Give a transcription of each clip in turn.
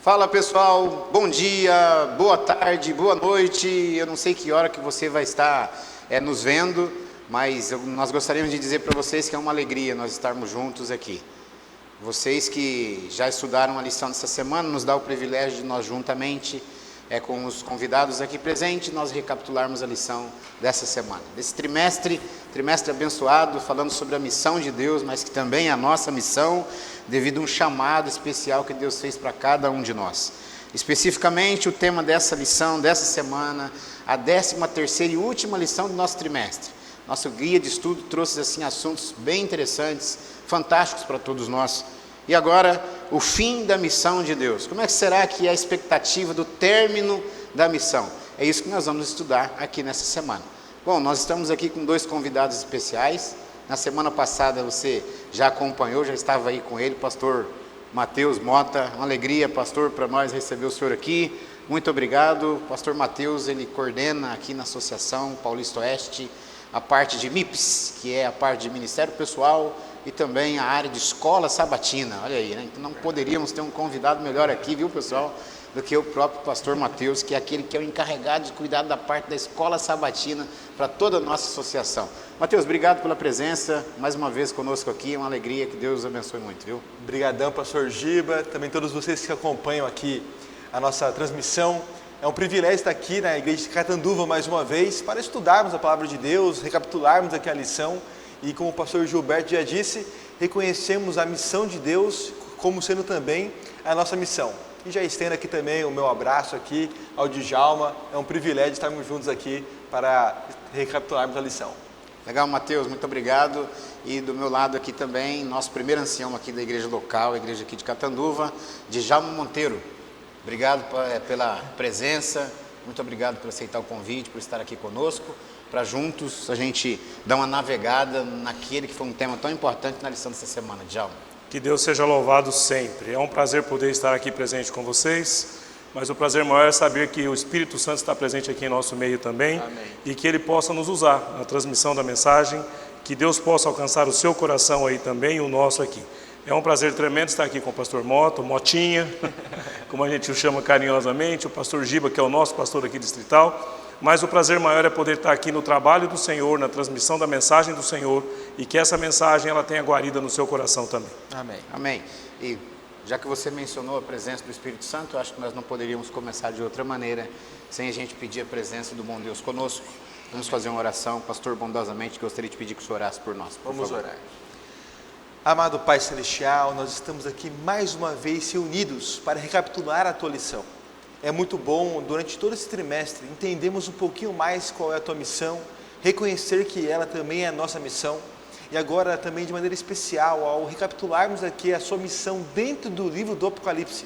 Fala pessoal, bom dia, boa tarde, boa noite. Eu não sei que hora que você vai estar nos vendo, mas nós gostaríamos de dizer para vocês que é uma alegria nós estarmos juntos aqui. Vocês que já estudaram a lição dessa semana, nos dá o privilégio de nós juntamente, com os convidados aqui presentes, nós recapitularmos a lição dessa semana. Desse trimestre abençoado, falando sobre a missão de Deus, mas que também é a nossa missão, devido a um chamado especial que Deus fez para cada um de nós. Especificamente, o tema dessa lição, dessa semana, a 13ª e última lição do nosso trimestre. Nosso guia de estudo trouxe assim assuntos bem interessantes, fantásticos para todos nós. E agora, o fim da missão de Deus. Como é que será que é a expectativa do término da missão? É isso que nós vamos estudar aqui nessa semana. Bom, nós estamos aqui com 2 convidados especiais. Na semana passada você já acompanhou, já estava aí com ele, pastor Mateus Mota. Uma alegria, pastor, para nós receber o senhor aqui. Muito obrigado. Pastor Mateus, ele coordena aqui na Associação Paulista Oeste a parte de MIPS, que é a parte de Ministério Pessoal, e também a área de escola sabatina. Olha aí, né? Então não poderíamos ter um convidado melhor aqui, viu pessoal, do que o próprio pastor Mateus, que é aquele que é o encarregado de cuidar da parte da escola sabatina para toda a nossa associação. Mateus, obrigado pela presença, mais uma vez conosco aqui, é uma alegria, que Deus abençoe muito, viu? Obrigadão, pastor Giba, também todos vocês que acompanham aqui a nossa transmissão. É um privilégio estar aqui na igreja de Catanduva mais uma vez, para estudarmos a palavra de Deus, recapitularmos aqui a lição. E como o pastor Gilberto já disse, reconhecemos a missão de Deus como sendo também a nossa missão. E já estendo aqui também o meu abraço aqui ao Djalma. É um privilégio estarmos juntos aqui para recapitularmos a lição. Legal, Mateus, muito obrigado. E do meu lado aqui também, nosso primeiro ancião aqui da igreja local, a igreja aqui de Catanduva, Djalma Monteiro. Obrigado pela presença, muito obrigado por aceitar o convite, por estar aqui conosco, para juntos a gente dar uma navegada naquele que foi um tema tão importante na lição dessa semana, Djalma. Que Deus seja louvado sempre. É um prazer poder estar aqui presente com vocês, mas o prazer maior é saber que o Espírito Santo está presente aqui em nosso meio também. Amém. E que Ele possa nos usar na transmissão da mensagem, que Deus possa alcançar o seu coração aí também e o nosso aqui. É um prazer tremendo estar aqui com o pastor Motinha, como a gente o chama carinhosamente, o pastor Giba, que é o nosso pastor aqui distrital. Mas o prazer maior é poder estar aqui no trabalho do Senhor, na transmissão da mensagem do Senhor, e que essa mensagem ela tenha guarida no seu coração também. Amém. Amém. E já que você mencionou a presença do Espírito Santo, eu acho que nós não poderíamos começar de outra maneira sem a gente pedir a presença do bom Deus conosco. Vamos fazer uma oração. Pastor, bondosamente, gostaria de pedir que o senhor orasse por nós. Vamos orar. Amado Pai Celestial, nós estamos aqui mais uma vez reunidos para recapitular a Tua lição. É muito bom, durante todo esse trimestre, entendermos um pouquinho mais qual é a Tua missão, reconhecer que ela também é a nossa missão, e agora também de maneira especial, ao recapitularmos aqui a Sua missão dentro do livro do Apocalipse,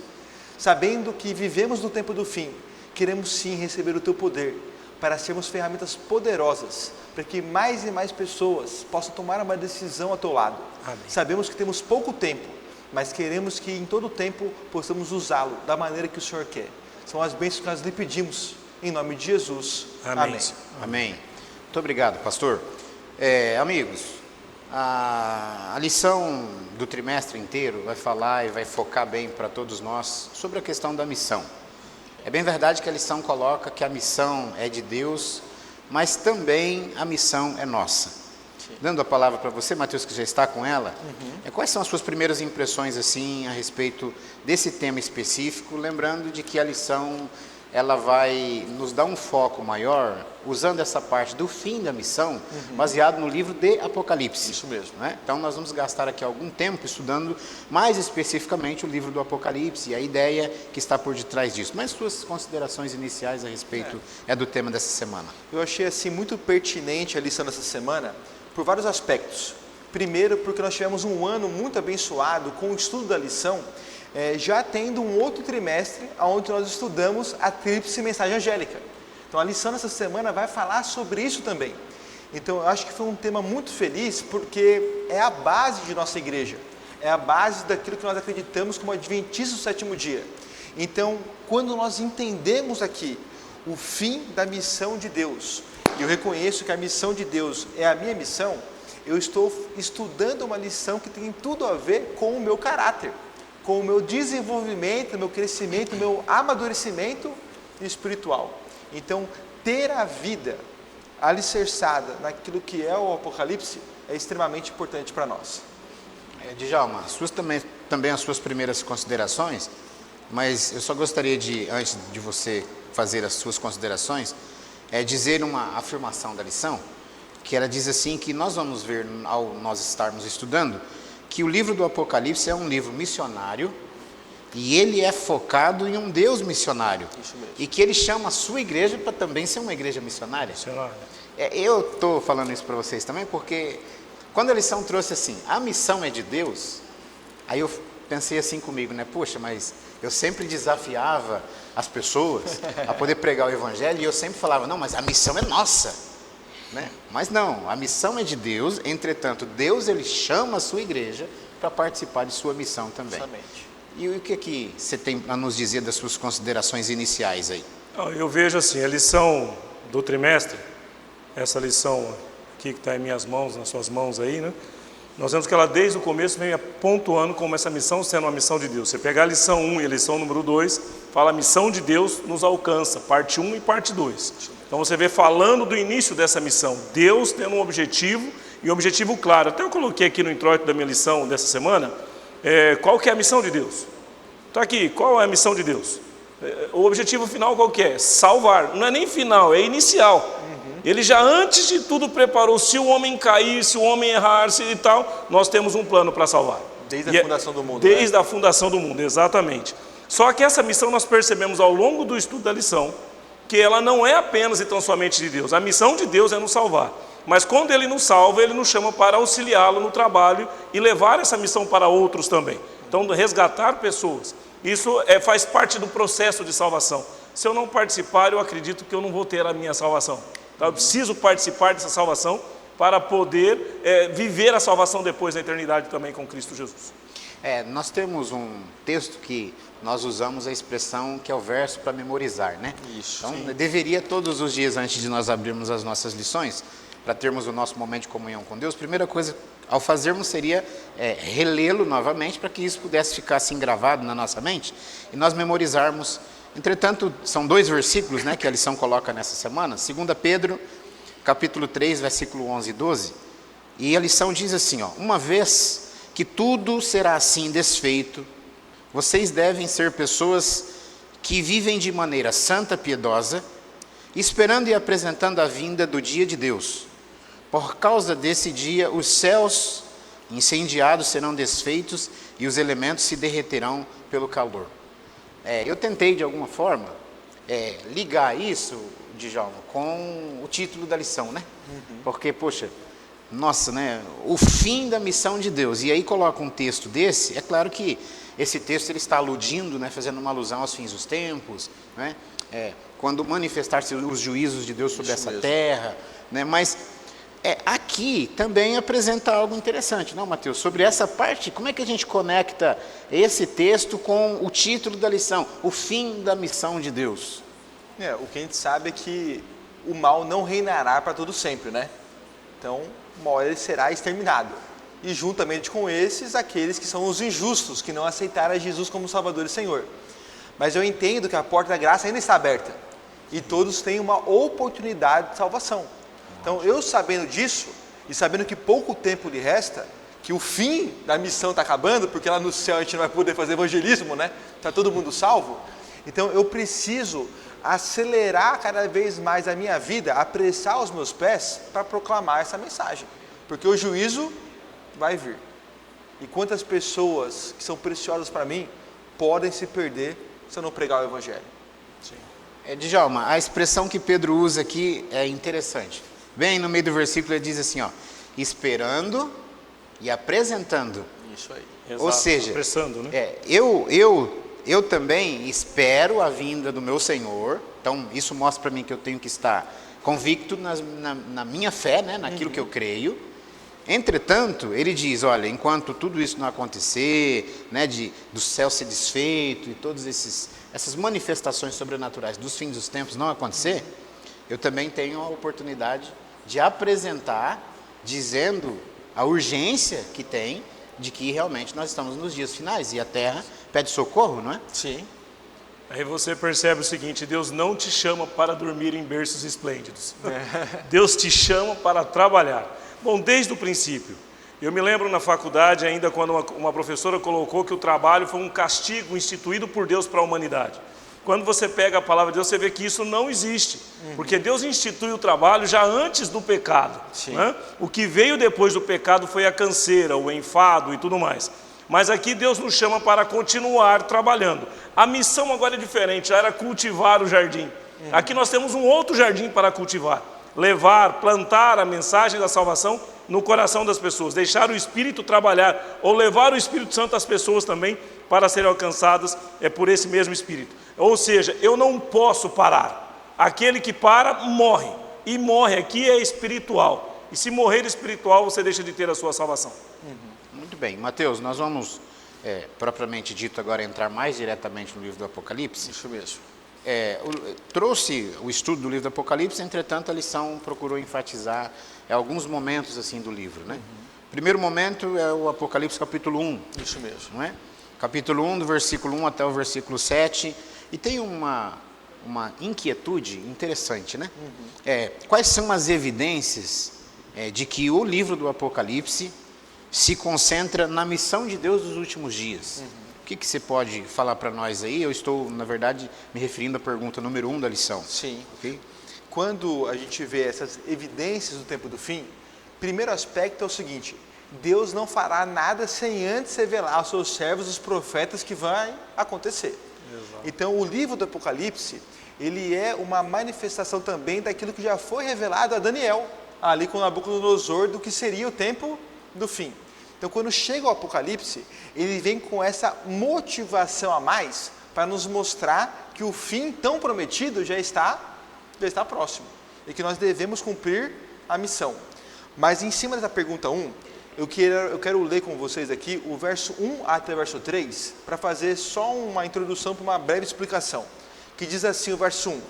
sabendo que vivemos no tempo do fim, queremos sim receber o Teu poder, para sermos ferramentas poderosas, para que mais e mais pessoas possam tomar uma decisão ao Teu lado. Amém. Sabemos que temos pouco tempo, mas queremos que em todo o tempo possamos usá-lo da maneira que o Senhor quer. São as bênçãos que nós lhe pedimos, em nome de Jesus. Amém. Amém. Amém. Muito obrigado, pastor. Amigos, a lição do trimestre inteiro vai falar e vai focar bem para todos nós sobre a questão da missão. É bem verdade que a lição coloca que a missão é de Deus, mas também a missão é nossa. Dando a palavra para você, Mateus, que já está com ela, quais são as suas primeiras impressões assim a respeito desse tema específico, lembrando de que a lição ela vai nos dar um foco maior, usando essa parte do fim da missão, baseado no livro de Apocalipse. Isso mesmo. Né? Então nós vamos gastar aqui algum tempo estudando mais especificamente o livro do Apocalipse e a ideia que está por detrás disso. Mas suas considerações iniciais a respeito do tema dessa semana? Eu achei assim muito pertinente a lição dessa semana, por vários aspectos. Primeiro, porque nós tivemos um ano muito abençoado com o estudo da lição, já tendo um outro trimestre onde nós estudamos a tríplice mensagem angélica. Então a lição dessa semana vai falar sobre isso também. Então eu acho que foi um tema muito feliz, porque é a base de nossa igreja, é a base daquilo que nós acreditamos como adventistas do sétimo dia. Então, quando nós entendemos aqui o fim da missão de Deus, e eu reconheço que a missão de Deus é a minha missão, eu estou estudando uma lição que tem tudo a ver com o meu caráter. com o meu desenvolvimento, meu crescimento, meu amadurecimento espiritual. Então, ter a vida alicerçada naquilo que é o Apocalipse é extremamente importante para nós. Djalma, também as suas primeiras considerações, mas eu só gostaria de, antes de você fazer as suas considerações, dizer uma afirmação da lição, que ela diz assim, que nós vamos ver, ao nós estarmos estudando, que o livro do Apocalipse é um livro missionário, e ele é focado em um Deus missionário, e que ele chama a sua igreja para também ser uma igreja missionária. Eu estou falando isso para vocês também, porque quando a lição trouxe assim, a missão é de Deus, aí eu pensei assim comigo, né? Poxa, mas eu sempre desafiava as pessoas a poder pregar o evangelho, e eu sempre falava, não, mas a missão é nossa, né? Mas não, a missão é de Deus, entretanto, Deus ele chama a sua igreja para participar de sua missão também. Justamente. E o que você tem a nos dizer das suas considerações iniciais aí? Eu vejo assim, a lição do trimestre, essa lição aqui que está em minhas mãos, nas suas mãos aí, né? Nós vemos que ela desde o começo vem pontuando como essa missão sendo uma missão de Deus. Você pegar a lição 1 e a lição número 2, fala a missão de Deus nos alcança, parte 1 e parte 2. Então você vê falando do início dessa missão, Deus tendo um objetivo, e um objetivo claro. Até eu coloquei aqui no introito da minha lição dessa semana, qual que é a missão de Deus? Está aqui, qual é a missão de Deus? O objetivo final qual que é? Salvar. Não é nem final, é inicial. Ele já antes de tudo preparou, se o homem cair, se o homem errar, se e tal, nós temos um plano para salvar. Desde a fundação do mundo. Desde a fundação do mundo, exatamente. Só que essa missão nós percebemos ao longo do estudo da lição, que ela não é apenas e tão somente de Deus. A missão de Deus é nos salvar. Mas quando Ele nos salva, Ele nos chama para auxiliá-lo no trabalho e levar essa missão para outros também. Então, resgatar pessoas. Isso faz parte do processo de salvação. Se eu não participar, eu acredito que eu não vou ter a minha salvação. Então, eu preciso participar dessa salvação para poder viver a salvação depois da eternidade também com Cristo Jesus. Nós temos um texto que nós usamos a expressão que é o verso para memorizar, né? Isso. Então, deveria todos os dias antes de nós abrirmos as nossas lições, para termos o nosso momento de comunhão com Deus, a primeira coisa ao fazermos seria relê-lo novamente, para que isso pudesse ficar assim gravado na nossa mente e nós memorizarmos. Entretanto, são 2 versículos, né, que a lição coloca nessa semana, 2 Pedro, capítulo 3, versículo 11 e 12, e a lição diz assim, uma vez que tudo será assim desfeito, vocês devem ser pessoas que vivem de maneira santa, piedosa, esperando e apresentando a vinda do dia de Deus. Por causa desse dia, os céus incendiados serão desfeitos e os elementos se derreterão pelo calor. Eu tentei, de alguma forma, ligar isso, Djalma, com o título da lição, né? Porque, poxa, nossa, né? O fim da missão de Deus. E aí coloca um texto desse, é claro que esse texto ele está aludindo, né? Fazendo uma alusão aos fins dos tempos, né? Quando manifestar-se os juízos de Deus sobre essa terra, né? Mas aqui também apresenta algo interessante, não, Mateus? Sobre essa parte, como é que a gente conecta esse texto com o título da lição, o fim da missão de Deus? O que a gente sabe é que o mal não reinará para todo sempre, né? Então, uma hora ele será exterminado. E juntamente com esses, aqueles que são os injustos, que não aceitaram a Jesus como Salvador e Senhor. Mas eu entendo que a porta da graça ainda está aberta. E todos têm uma oportunidade de salvação. Então, eu sabendo disso, e sabendo que pouco tempo lhe resta, que o fim da missão está acabando, porque lá no céu a gente não vai poder fazer evangelismo, né? Está todo mundo salvo. Então, eu preciso acelerar cada vez mais a minha vida, apressar os meus pés para proclamar essa mensagem. Porque o juízo vai vir. E quantas pessoas que são preciosas para mim podem se perder se eu não pregar o evangelho? Sim. Djalma, a expressão que Pedro usa aqui é interessante. Bem no meio do versículo ele diz assim, esperando e apresentando. Isso aí. Exato, ou seja, apressando, né? Eu também espero a vinda do meu Senhor. Então isso mostra para mim que eu tenho que estar convicto na minha fé, né, naquilo que eu creio. Entretanto, ele diz, olha, enquanto tudo isso não acontecer, né, do céu ser desfeito e todas essas manifestações sobrenaturais dos fins dos tempos não acontecer, eu também tenho a oportunidade de apresentar, dizendo a urgência que tem de que realmente nós estamos nos dias finais e a terra pede socorro, não é? Sim. Aí você percebe o seguinte: Deus não te chama para dormir em berços esplêndidos. Deus te chama para trabalhar. Bom, desde o princípio. Eu me lembro na faculdade ainda quando uma professora colocou que o trabalho foi um castigo instituído por Deus para a humanidade. Quando você pega a palavra de Deus, você vê que isso não existe. Porque Deus institui o trabalho já antes do pecado. Né? O que veio depois do pecado foi a canseira, o enfado e tudo mais. Mas aqui Deus nos chama para continuar trabalhando. A missão agora é diferente, já era cultivar o jardim. Aqui nós temos um outro jardim para cultivar. Levar, plantar a mensagem da salvação no coração das pessoas. Deixar o Espírito trabalhar, ou levar o Espírito Santo às pessoas também, para serem alcançadas por esse mesmo Espírito. Ou seja, eu não posso parar. Aquele que para, morre. E morre aqui é espiritual. E se morrer espiritual, você deixa de ter a sua salvação. Muito bem, Mateus, nós vamos, propriamente dito agora, entrar mais diretamente no livro do Apocalipse. Isso mesmo. Trouxe o estudo do livro do Apocalipse, entretanto a lição procurou enfatizar alguns momentos assim do livro, né? Primeiro momento é o Apocalipse capítulo 1. Isso mesmo. Não é? Capítulo 1, do versículo 1 até o versículo 7, e tem uma inquietude interessante, né? Quais são as evidências de que o livro do Apocalipse se concentra na missão de Deus dos últimos dias? O que você pode falar para nós aí? Eu estou, na verdade, me referindo à pergunta número 1 da lição. Sim. Okay? Quando a gente vê essas evidências do tempo do fim, primeiro aspecto é o seguinte: Deus não fará nada sem antes revelar aos seus servos, os profetas, que vai acontecer. Exato. Então, o livro do Apocalipse, ele é uma manifestação também daquilo que já foi revelado a Daniel, ali com Nabucodonosor, do que seria o tempo do fim. Então, quando chega o Apocalipse, ele vem com essa motivação a mais para nos mostrar que o fim tão prometido já está próximo e que nós devemos cumprir a missão. Mas em cima dessa pergunta 1, eu quero ler com vocês aqui o verso 1 até o verso 3, para fazer só uma introdução para uma breve explicação, que diz assim o verso 1: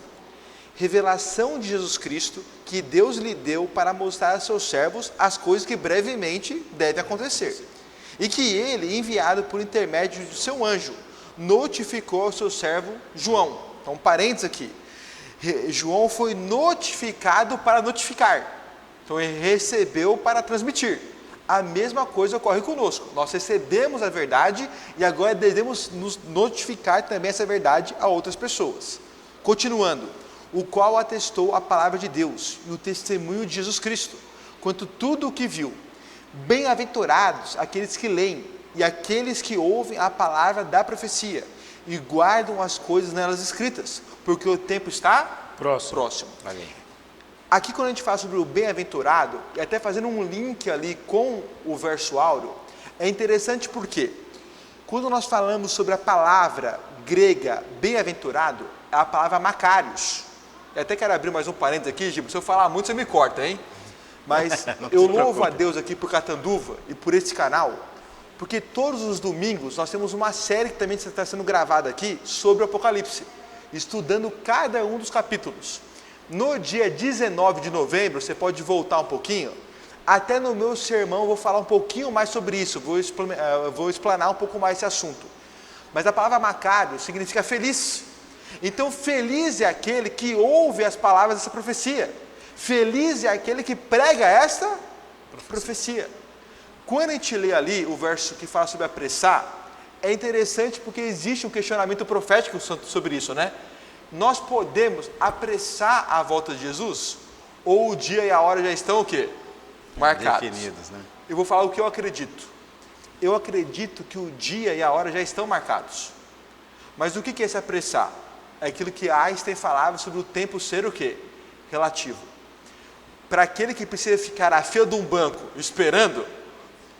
revelação de Jesus Cristo, que Deus lhe deu para mostrar a seus servos as coisas que brevemente devem acontecer, e que ele, enviado por intermédio do seu anjo, notificou ao seu servo João. Então, parênteses aqui, João foi notificado para notificar, então ele recebeu para transmitir. A mesma coisa ocorre conosco, nós recebemos a verdade e agora devemos nos notificar também essa verdade a outras pessoas. Continuando: o qual atestou a palavra de Deus e o testemunho de Jesus Cristo, quanto tudo o que viu. Bem-aventurados aqueles que leem e aqueles que ouvem a palavra da profecia e guardam as coisas nelas escritas, porque o tempo está próximo. Aqui, quando a gente fala sobre o bem-aventurado, e até fazendo um link ali com o verso áureo, é interessante porque quando nós falamos sobre a palavra grega bem-aventurado, é a palavra Macarios. Eu até quero abrir mais um parênteses aqui, Giba, se eu falar muito você me corta, hein? Mas eu louvo a Deus aqui por Catanduva e por esse canal, porque todos os domingos nós temos uma série que também está sendo gravada aqui sobre o Apocalipse, estudando cada um dos capítulos. No dia 19 de novembro, você pode voltar um pouquinho, até no meu sermão eu vou falar um pouquinho mais sobre isso, vou explanar um pouco mais esse assunto. Mas a palavra Macário significa feliz. Então, feliz é aquele que ouve as palavras dessa profecia. Feliz é aquele que prega esta profecia. Quando a gente lê ali o verso que fala sobre apressar, é interessante porque existe um questionamento profético sobre isso, né? Nós podemos apressar a volta de Jesus? Ou o dia e a hora já estão o quê? Marcados. Definidos, né? Eu vou falar o que eu acredito. Eu acredito que o dia e a hora já estão marcados. Mas o que é se apressar? É aquilo que Einstein falava sobre o tempo ser o quê? Relativo. Para aquele que precisa ficar à fila de um banco esperando,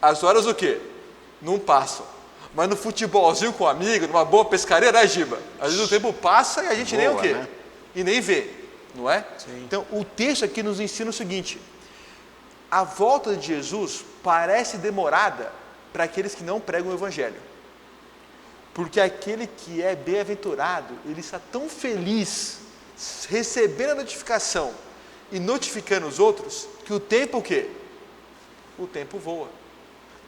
as horas o quê? Não passam. Mas no futebolzinho com um amigo, numa boa pescaria, né, Giba? Às vezes o tempo passa e a gente nem o quê? Né? E nem vê, não é? Sim. Então, o texto aqui nos ensina o seguinte: a volta de Jesus parece demorada para aqueles que não pregam o Evangelho. Porque aquele que é bem-aventurado, ele está tão feliz, recebendo a notificação e notificando os outros, que o tempo o quê? O tempo voa.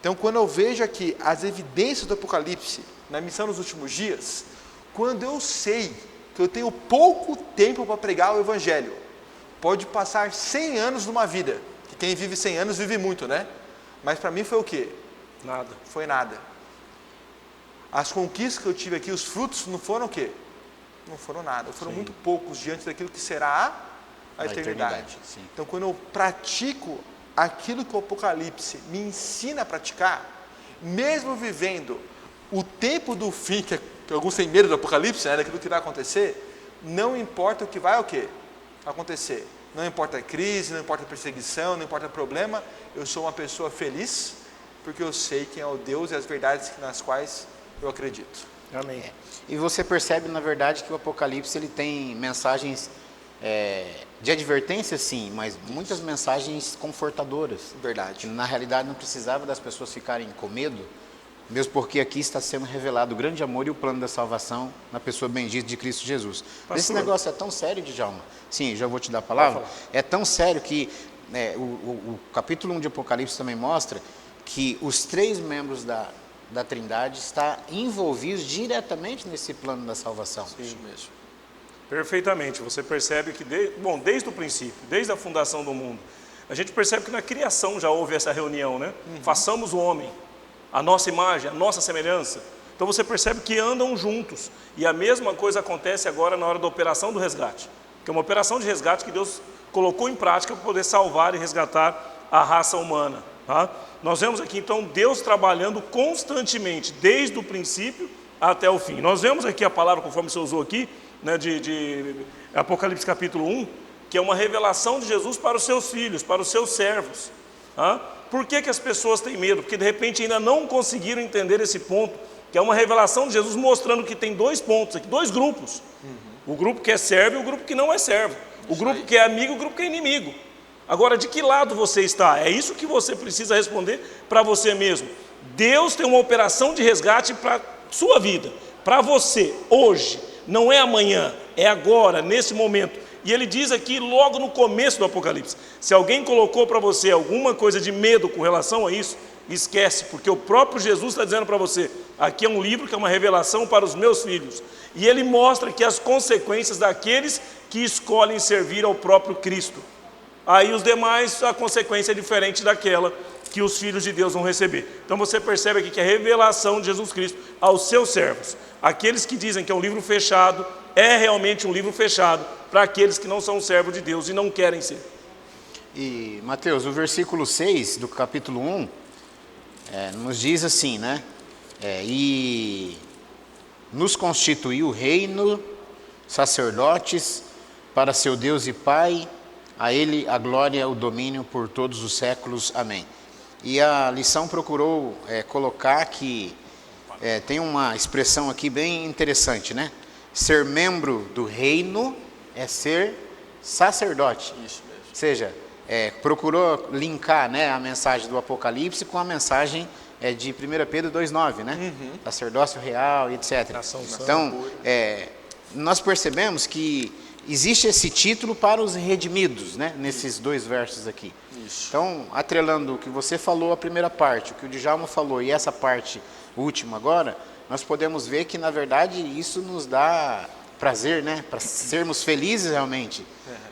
Então, quando eu vejo aqui as evidências do Apocalipse na missão nos últimos dias, quando eu sei que eu tenho pouco tempo para pregar o Evangelho, pode passar 100 anos numa vida, que quem vive 100 anos vive muito, né? Mas para mim foi o quê? Nada. Foi nada. As conquistas que eu tive aqui, os frutos, não foram o quê? Não foram nada, foram muito poucos diante daquilo que será a eternidade. Então, quando eu pratico aquilo que o Apocalipse me ensina a praticar, mesmo vivendo o tempo do fim, que alguns têm medo do Apocalipse, né, daquilo que vai acontecer, não importa o que vai acontecer. Não importa a crise, não importa a perseguição, não importa o problema, eu sou uma pessoa feliz, porque eu sei quem é o Deus e as verdades nas quais eu acredito. Amém. E você percebe, na verdade, que o Apocalipse ele tem mensagens de advertência, sim, mas muitas mensagens confortadoras. Verdade. Que, na realidade, não precisava das pessoas ficarem com medo, mesmo porque aqui está sendo revelado o grande amor e o plano da salvação na pessoa bendita de Cristo Jesus. Pastor. Esse negócio é tão sério, Djalma. Sim, já vou te dar a palavra. É tão sério que o capítulo 1 de Apocalipse também mostra que os 3 membros da Trindade estão envolvidos diretamente nesse plano da salvação. Sim. Isso mesmo. Perfeitamente. Você percebe que, desde o princípio, desde a fundação do mundo, a gente percebe que na criação já houve essa reunião, né? Façamos o homem, a nossa imagem, a nossa semelhança. Então você percebe que andam juntos. E a mesma coisa acontece agora na hora da operação do resgate, que é uma operação de resgate que Deus colocou em prática para poder salvar e resgatar a raça humana. Tá? Nós vemos aqui então Deus trabalhando constantemente, desde o princípio até o fim. Nós vemos aqui a palavra, conforme você usou aqui, né, de Apocalipse capítulo 1, que é uma revelação de Jesus para os seus filhos, para os seus servos. Tá? Por que as pessoas têm medo? Porque de repente ainda não conseguiram entender esse ponto, que é uma revelação de Jesus mostrando que tem 2 pontos aqui, 2 grupos. O grupo que é servo e o grupo que não é servo. O grupo que é amigo e o grupo que é inimigo. Agora, de que lado você está? É isso que você precisa responder para você mesmo. Deus tem uma operação de resgate para a sua vida, para você, hoje. Não é amanhã, é agora, nesse momento. E ele diz aqui, logo no começo do Apocalipse, se alguém colocou para você alguma coisa de medo com relação a isso, esquece, porque o próprio Jesus está dizendo para você, aqui é um livro que é uma revelação para os meus filhos. E ele mostra que as consequências daqueles que escolhem servir ao próprio Cristo. Aí os demais, a consequência é diferente daquela que os filhos de Deus vão receber. Então você percebe aqui que a revelação de Jesus Cristo aos seus servos, aqueles que dizem que é um livro fechado, é realmente um livro fechado para aqueles que não são servos de Deus e não querem ser. E, Mateus, o versículo 6 do capítulo 1 nos diz assim, né? E nos constituiu reino, sacerdotes para seu Deus e Pai, a Ele a glória, o domínio por todos os séculos. Amém. E a lição procurou colocar que tem uma expressão aqui bem interessante, né? Ser membro do reino é ser sacerdote. Isso mesmo. Ou seja, procurou linkar, né, a mensagem do Apocalipse com a mensagem de 1 Pedro 2,9, né? Sacerdócio real, etc. Então, nós percebemos que existe esse título para os redimidos, né, nesses 2 versos aqui. Isso. Então, atrelando o que você falou, a primeira parte, o que o Djalma falou e essa parte última agora, nós podemos ver que, na verdade, isso nos dá prazer, né, para sermos felizes realmente.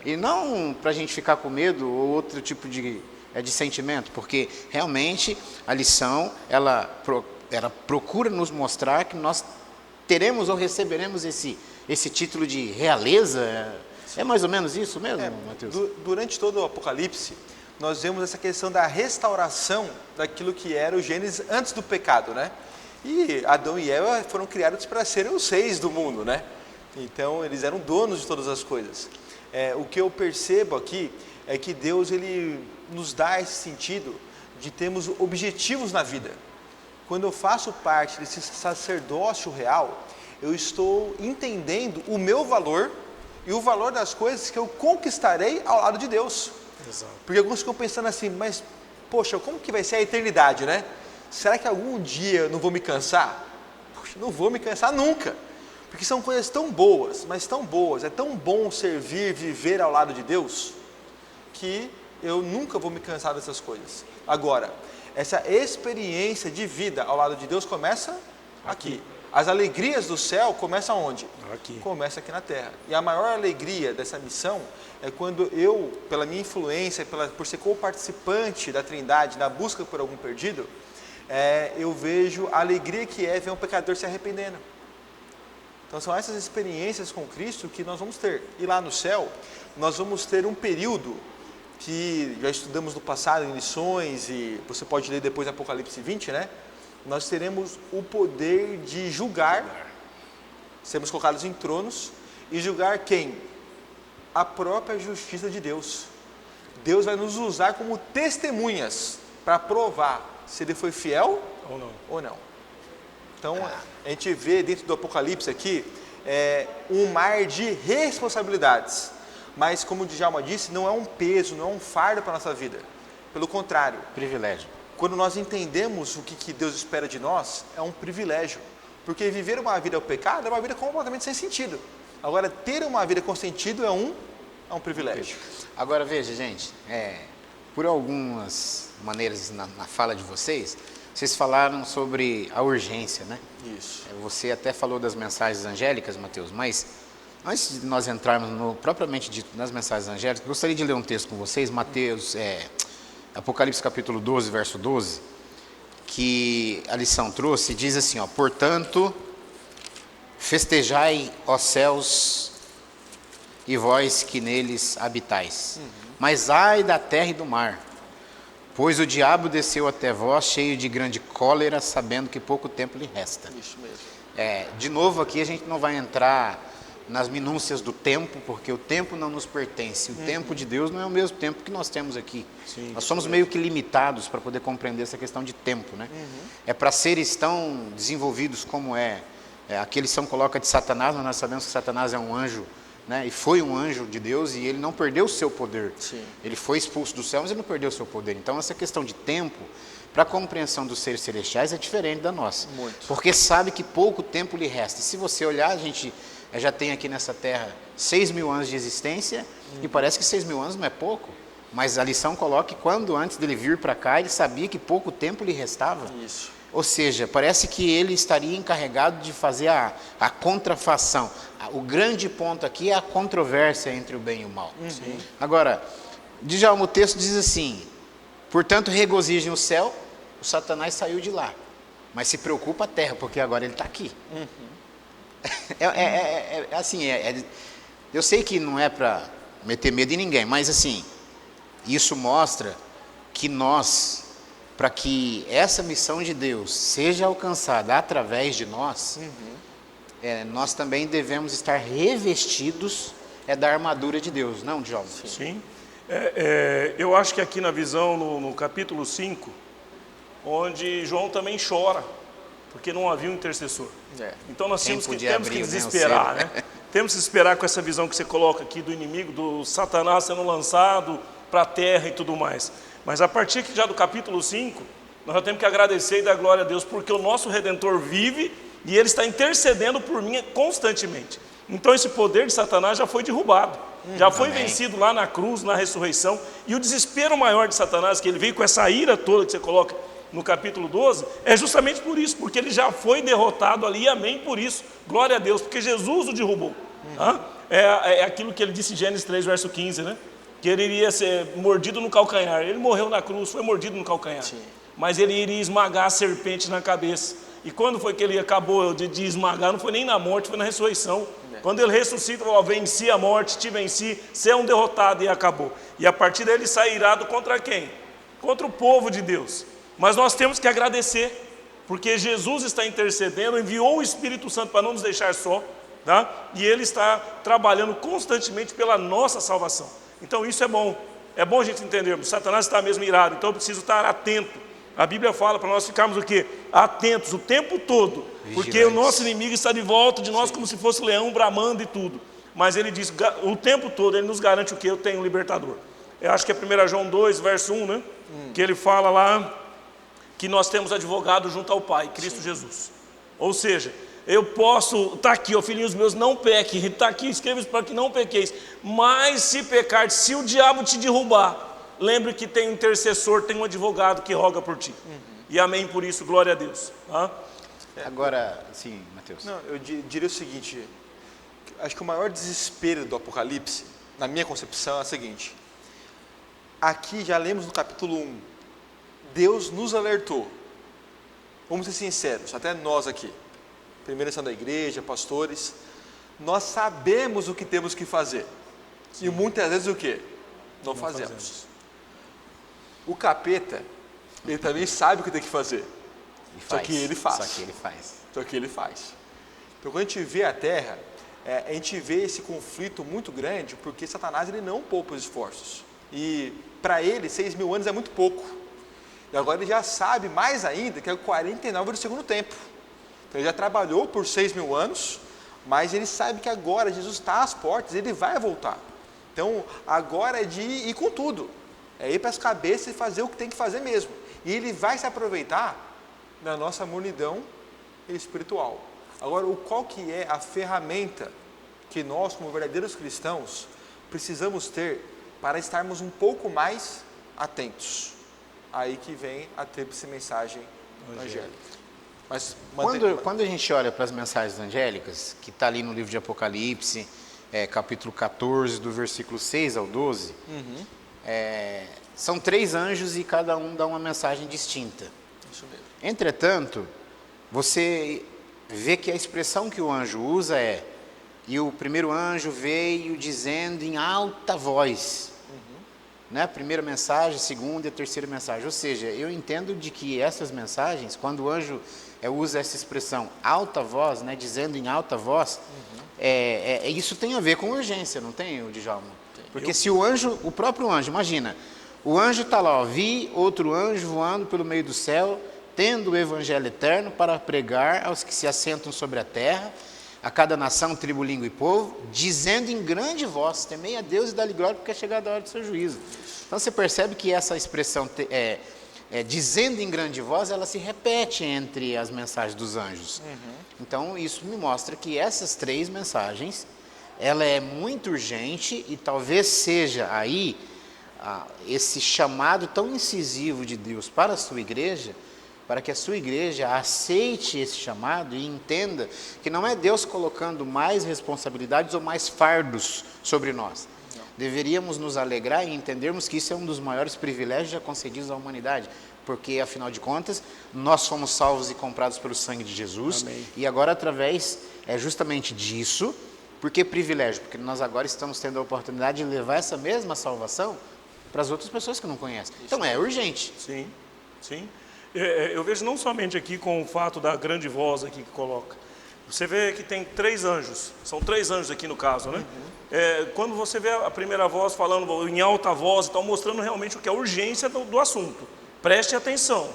E não para a gente ficar com medo ou outro tipo de sentimento, porque realmente a lição, ela procura nos mostrar que nós teremos ou receberemos esse título de realeza. É mais ou menos isso mesmo, Mateus? Durante todo o Apocalipse, nós vemos essa questão da restauração daquilo que era o Gênesis antes do pecado, né? E Adão e Eva foram criados para serem os reis do mundo, né? Então, eles eram donos de todas as coisas. O que eu percebo aqui é que Deus, Ele nos dá esse sentido de termos objetivos na vida. Quando eu faço parte desse sacerdócio real, eu estou entendendo o meu valor e o valor das coisas que eu conquistarei ao lado de Deus. Exato. Porque alguns ficam pensando assim, mas, poxa, como que vai ser a eternidade, né? Será que algum dia eu não vou me cansar? Poxa, não vou me cansar nunca. Porque são coisas tão boas, mas tão boas, é tão bom servir, viver ao lado de Deus, que eu nunca vou me cansar dessas coisas. Agora, essa experiência de vida ao lado de Deus começa aqui. As alegrias do céu começam onde? Aqui. Começa aqui na terra. E a maior alegria dessa missão é quando eu, pela minha influência, por ser co-participante da Trindade, na busca por algum perdido, eu vejo a alegria que é ver um pecador se arrependendo. Então são essas experiências com Cristo que nós vamos ter. E lá no céu, nós vamos ter um período que já estudamos no passado em lições, e você pode ler depois Apocalipse 20, né? Nós teremos o poder de julgar, seremos colocados em tronos, e julgar quem? A própria justiça de Deus. Deus vai nos usar como testemunhas para provar se Ele foi fiel ou não. Então, a gente vê dentro do Apocalipse aqui, um mar de responsabilidades. Mas, como o Djalma disse, não é um peso, não é um fardo para a nossa vida. Pelo contrário. Privilégio. Quando nós entendemos o que Deus espera de nós, é um privilégio. Porque viver uma vida ao pecado é uma vida completamente sem sentido. Agora, ter uma vida com sentido é um privilégio. Agora, veja, gente, por algumas maneiras na fala de vocês falaram sobre a urgência, né? Isso. Você até falou das mensagens angélicas, Mateus, mas antes de nós entrarmos propriamente dito nas mensagens angélicas, gostaria de ler um texto com vocês, Mateus, Apocalipse capítulo 12, verso 12, que a lição trouxe, diz assim, portanto, festejai, ó céus, e vós que neles habitais. Mas ai da terra e do mar, pois o diabo desceu até vós cheio de grande cólera, sabendo que pouco tempo lhe resta. Isso mesmo. De novo aqui a gente não vai entrar nas minúcias do tempo, porque o tempo não nos pertence. O tempo de Deus não é o mesmo tempo que nós temos aqui. Sim, nós somos meio que limitados para poder compreender essa questão de tempo, né? Para seres tão desenvolvidos como aqui a lição coloca de Satanás, mas nós sabemos que Satanás é um anjo, né? E foi um anjo de Deus, e ele não perdeu o seu poder. Sim. Ele foi expulso do céu, mas ele não perdeu o seu poder. Então essa questão de tempo, para a compreensão dos seres celestiais, é diferente da nossa. Muito. Porque sabe que pouco tempo lhe resta. E se você olhar, a gente já tem aqui nessa terra 6.000 anos de existência, e parece que 6.000 anos não é pouco. Mas a lição coloca que quando antes dele vir para cá, ele sabia que pouco tempo lhe restava. Isso. Ou seja, parece que ele estaria encarregado de fazer a contrafação. O grande ponto aqui é a controvérsia entre o bem e o mal. Agora, Djalma, o texto diz assim, portanto regozijem o céu, o Satanás saiu de lá, mas se preocupa a terra, porque agora ele está aqui. Eu sei que não é para meter medo em ninguém, mas assim, isso mostra que nós, para que essa missão de Deus seja alcançada através de nós, nós também devemos estar revestidos da armadura de Deus, não, Djalma? Sim. Eu acho que aqui na visão, no capítulo 5, onde João também chora, porque não havia um intercessor. Então nós temos que desesperar, né? Temos que esperar com essa visão que você coloca aqui do inimigo, do Satanás sendo lançado para a terra e tudo mais. Mas a partir aqui já do capítulo 5, nós já temos que agradecer e dar glória a Deus, porque o nosso Redentor vive e Ele está intercedendo por mim constantemente. Então esse poder de Satanás já foi derrubado, já foi vencido lá na cruz, na ressurreição. E o desespero maior de Satanás, que ele veio com essa ira toda que você coloca no capítulo 12, é justamente por isso, porque ele já foi derrotado ali, e amém por isso, glória a Deus, porque Jesus o derrubou. É aquilo que ele disse em Gênesis 3, verso 15, né? Que ele iria ser mordido no calcanhar. Ele morreu na cruz, foi mordido no calcanhar. Sim. Mas ele iria esmagar a serpente na cabeça. E quando foi que ele acabou de esmagar? Não foi nem na morte, foi na ressurreição. Quando ele ressuscita, falou, venci a morte, te venci, você é um derrotado, e acabou. E a partir dele sai irado contra quem? Contra o povo de Deus. Mas nós temos que agradecer, porque Jesus está intercedendo, enviou o Espírito Santo para não nos deixar só, tá? E Ele está trabalhando constantemente pela nossa salvação. Então isso é bom a gente entendermos. Satanás está mesmo irado, então eu preciso estar atento. A Bíblia fala para nós ficarmos o quê? Atentos o tempo todo, porque o nosso inimigo está de volta de nós como se fosse leão bramando e tudo. Mas ele diz, o tempo todo, ele nos garante o quê? Eu tenho um libertador. Eu acho que é 1 João 2, verso 1, né? Que ele fala lá que nós temos advogado junto ao Pai, Cristo Jesus. Ou seja, eu posso, está aqui, ó filhinhos meus, não pequem, está aqui, escreva isso para que não pequeis. Mas se pecar, se o diabo te derrubar, lembre que tem um intercessor, tem um advogado que roga por ti. E amém por isso, glória a Deus. Tá? Agora, sim, Mateus. Não, eu diria o seguinte, acho que o maior desespero do Apocalipse, na minha concepção, é o seguinte: aqui já lemos no capítulo 1, Deus nos alertou. Vamos ser sinceros, até nós aqui, primeira lição da igreja, pastores, nós sabemos o que temos que fazer. Sim. E muitas vezes o quê? Não fazemos. O capeta, ele também sabe o que tem que fazer. Só que ele faz. Só que ele faz. Só que ele faz. Então, quando a gente vê a terra, a gente vê esse conflito muito grande, porque Satanás ele não poupa os esforços. E para ele, 6.000 anos é muito pouco. E agora ele já sabe mais ainda que é o 49 do segundo tempo. Então ele já trabalhou por 6.000 anos, mas ele sabe que agora Jesus está às portas, ele vai voltar. Então agora é de ir com tudo. É ir para as cabeças e fazer o que tem que fazer mesmo. E ele vai se aproveitar da nossa mornidão espiritual. Agora, qual que é a ferramenta que nós, como verdadeiros cristãos, precisamos ter para estarmos um pouco mais atentos? Aí que vem a tríplice mensagem angélica. Mas quando a gente olha para as mensagens angélicas, que está ali no livro de Apocalipse, capítulo 14, do versículo 6 ao 12, são 3 anjos e cada um dá uma mensagem distinta. Isso mesmo. Entretanto, você vê que a expressão que o anjo usa é: e o primeiro anjo veio dizendo em alta voz. Né? Primeira mensagem, segunda e terceira mensagem. Ou seja, eu entendo de que essas mensagens, quando o anjo usa essa expressão alta voz, né, dizendo em alta voz, isso tem a ver com urgência, não tem, Djalma? Porque se o próprio anjo, imagina, o anjo está lá, ó, vi outro anjo voando pelo meio do céu, tendo o evangelho eterno para pregar aos que se assentam sobre a terra, a cada nação, tribo, língua e povo, dizendo em grande voz: temei a Deus e dá-lhe glória, porque é chegada a hora do seu juízo. Então você percebe que essa expressão, dizendo em grande voz, ela se repete entre as mensagens dos anjos. Então isso me mostra que essas 3 mensagens, ela é muito urgente e talvez seja aí esse chamado tão incisivo de Deus para a sua igreja, para que a sua igreja aceite esse chamado e entenda que não é Deus colocando mais responsabilidades ou mais fardos sobre nós. Não. Deveríamos nos alegrar e entendermos que isso é um dos maiores privilégios já concedidos à humanidade, porque, afinal de contas, nós fomos salvos e comprados pelo sangue de Jesus. Amém. E agora, através justamente disso, por que privilégio? Porque nós agora estamos tendo a oportunidade de levar essa mesma salvação para as outras pessoas que não conhecem. Isso. Então é urgente. Sim, sim. Eu vejo não somente aqui com o fato da grande voz aqui que coloca. Você vê que tem 3 anjos, são 3 anjos aqui no caso, né? Quando você vê a primeira voz falando em alta voz e tal, mostrando realmente o que é a urgência do assunto. Preste atenção.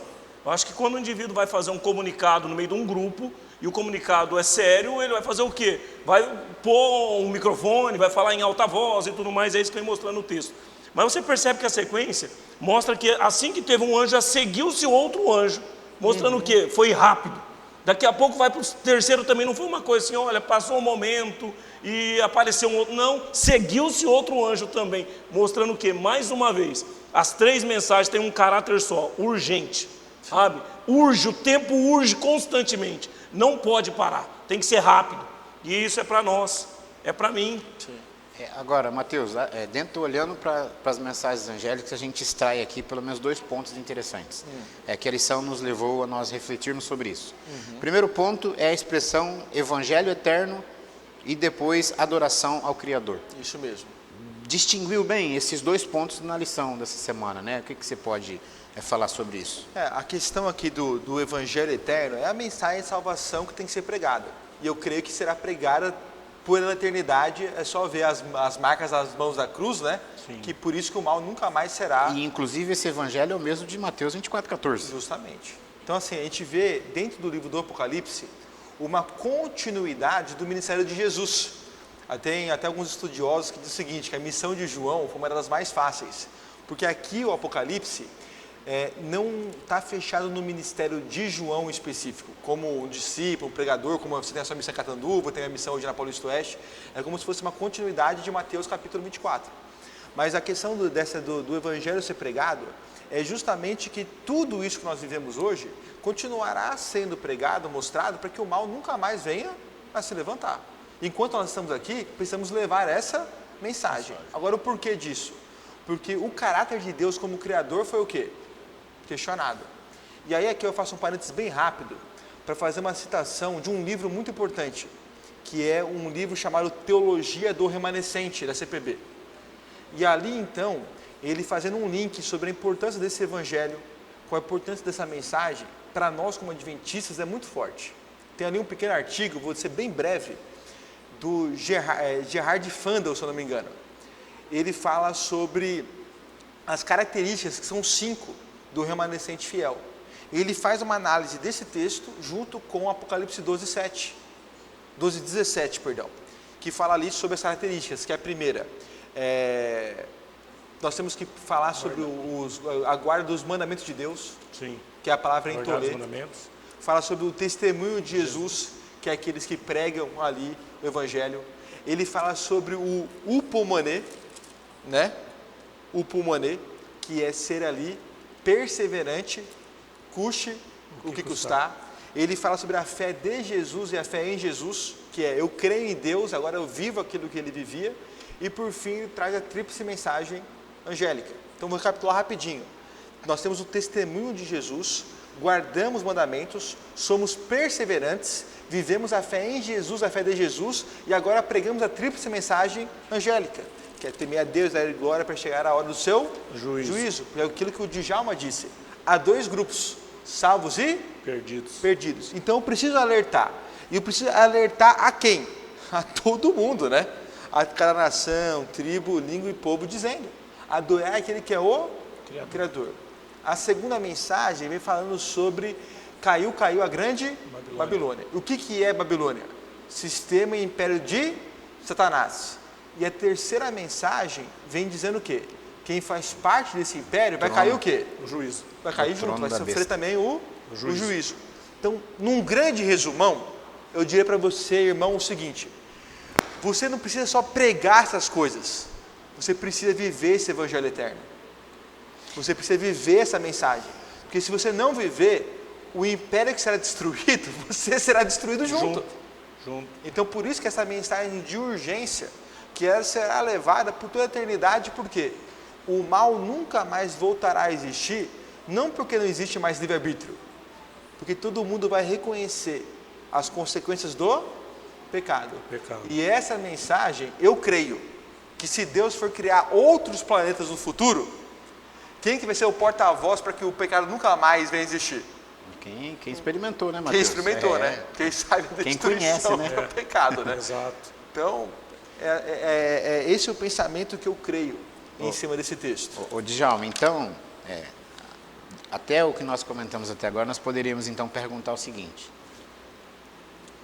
Eu acho que quando o indivíduo vai fazer um comunicado no meio de um grupo, e o comunicado é sério, ele vai fazer o quê? Vai pôr um microfone, vai falar em alta voz e tudo mais, é isso que vem mostrando no texto. Mas você percebe que a sequência mostra que assim que teve um anjo, já seguiu-se outro anjo, mostrando o quê? Foi rápido. Daqui a pouco vai para o terceiro também, não foi uma coisa assim, olha, passou um momento e apareceu um outro. Não, seguiu-se outro anjo também, mostrando o quê? Mais uma vez, as 3 mensagens têm um caráter só, urgente, sabe? Urge, o tempo urge constantemente, não pode parar, tem que ser rápido. E isso é para nós, é para mim. Sim. Agora, Mateus, olhando para as mensagens angélicas, a gente extrai aqui pelo menos 2 pontos interessantes. Que a lição nos levou a nós refletirmos sobre isso. Primeiro ponto é a expressão evangelho eterno e depois adoração ao Criador. Isso mesmo. Distinguiu bem esses 2 pontos na lição dessa semana, né? O que você pode falar sobre isso? A questão aqui do evangelho eterno é a mensagem de salvação que tem que ser pregada. E eu creio que será pregada por a eternidade. É só ver as marcas das mãos da cruz, né? Sim. Que por isso que o mal nunca mais será. E inclusive esse evangelho é o mesmo de Mateus 24:14. Justamente. Então assim, a gente vê dentro do livro do Apocalipse uma continuidade do ministério de Jesus. Tem até alguns estudiosos que dizem o seguinte, que a missão de João foi uma das mais fáceis, porque aqui o Apocalipse não está fechado no ministério de João específico, como um discípulo, um pregador, como você tem a sua missão em Catanduva, tem a missão hoje na Paulista Oeste, é como se fosse uma continuidade de Mateus capítulo 24. Mas a questão do evangelho ser pregado é justamente que tudo isso que nós vivemos hoje continuará sendo pregado, mostrado, para que o mal nunca mais venha a se levantar. Enquanto nós estamos aqui, precisamos levar essa mensagem. Agora, o porquê disso? Porque o caráter de Deus como Criador foi o quê? Questionado. E aí aqui eu faço um parênteses bem rápido, para fazer uma citação de um livro muito importante, que é um livro chamado Teologia do Remanescente, da CPB. E ali, então, ele fazendo um link sobre a importância desse evangelho, com a importância dessa mensagem, para nós como adventistas é muito forte. Tem ali um pequeno artigo, vou ser bem breve, do Gerhard Fandel, se eu não me engano. Ele fala sobre as características, que são 5, do remanescente fiel. Ele faz uma análise desse texto junto com Apocalipse 12:17, que fala ali sobre as características, que é a primeira. Nós temos que falar sobre a guarda dos mandamentos de Deus, Sim. que é a palavra em Tolê. Fala sobre o testemunho de Jesus, que é aqueles que pregam ali o Evangelho. Ele fala sobre o upomone, né? Upomone, que é ser ali perseverante, custe o que custar. Ele fala sobre a fé de Jesus e a fé em Jesus, que é eu creio em Deus, agora eu vivo aquilo que ele vivia. E por fim, ele traz a tríplice mensagem angélica. Então, vou recapitular rapidinho. Nós temos o testemunho de Jesus, guardamos os mandamentos, somos perseverantes, vivemos a fé em Jesus, a fé de Jesus, e agora pregamos a tríplice mensagem angélica, que é temer a Deus, dar glória para chegar a hora do seu juízo. É aquilo que o Djalma disse. Há 2 grupos, salvos e perdidos. Então, eu preciso alertar. E eu preciso alertar a quem? A todo mundo, né? A cada nação, tribo, língua e povo, dizendo: adorar aquele que é o Criador. A segunda mensagem vem falando sobre caiu a grande Babilônia. O que é Babilônia? Sistema e império de Satanás. E a terceira mensagem vem dizendo o quê? Quem faz parte desse império vai cair o quê? O juízo. Vai cair junto, vai sofrer também o juízo. Então, num grande resumão, eu diria para você, irmão, o seguinte: você não precisa só pregar essas coisas, você precisa viver esse evangelho eterno. Você precisa viver essa mensagem. Porque se você não viver, o império que será destruído, você será destruído junto. Então, por isso que essa mensagem de urgência, que ela será levada por toda a eternidade, porque o mal nunca mais voltará a existir, não porque não existe mais livre-arbítrio, porque todo mundo vai reconhecer as consequências do pecado. E essa mensagem, eu creio, que se Deus for criar outros planetas no futuro, quem que vai ser o porta-voz para que o pecado nunca mais venha existir? Quem experimentou, né, Mateus? Quem experimentou, né? Quem sabe da destruição do pecado, né? Exato. Então, esse é o pensamento que eu creio em cima desse texto. Ô Djalma, então, até o que nós comentamos até agora, nós poderíamos então perguntar o seguinte: